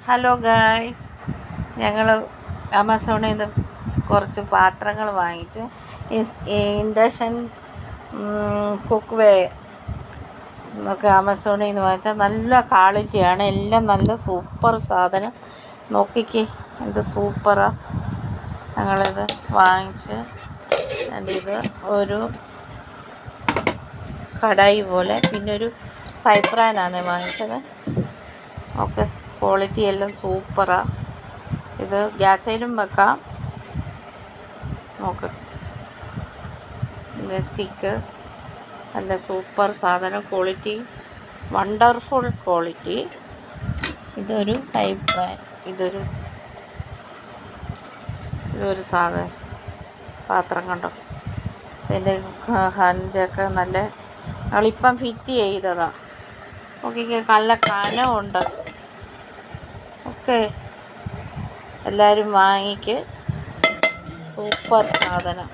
Hello guys, ഞങ്ങൾ ആമസോണിൽ നിന്ന് കുറച്ച് പാത്രങ്ങൾ വാങ്ങിച്ച് ഇൻഡക്ഷൻ കുക്ക് വെയർ എന്നൊക്കെ ആമസോണിൽ നിന്ന് വാങ്ങിച്ചാൽ നല്ല ക്വാളിറ്റിയാണ്. എല്ലാം നല്ല സൂപ്പർ സാധനം. നോക്കിക്കേ, എന്ത് സൂപ്പറാണ്. ഞങ്ങളിത് വാങ്ങിച്ച് ഇത് ഒരു കടായി പോലെ, പിന്നെ ഒരു പൈപ്പ് പാനാണ് വാങ്ങിച്ചത്. ഓക്കെ, ക്വാളിറ്റി എല്ലാം സൂപ്പറാണ്. ഇത് ഗ്യാസേലും വെക്കാം. നോക്ക്, സ്റ്റിക്ക് നല്ല സൂപ്പർ സാധനം. Quality wonderful quality. ഇതൊരു പൈപ്പ് പാൻ, ഇതൊരു സാധനം പാത്രം കണ്ടോ. ഇതിൻ്റെ ഹാൻഡൊക്കെ നല്ല ഞങ്ങളിപ്പം ഫിറ്റ് ചെയ്തതാണ്. നോക്കിക്കേ, നല്ല കനമുണ്ട്. ഓക്കെ, എല്ലാവരും വാങ്ങിക്ക്, സൂപ്പർ സാധനം.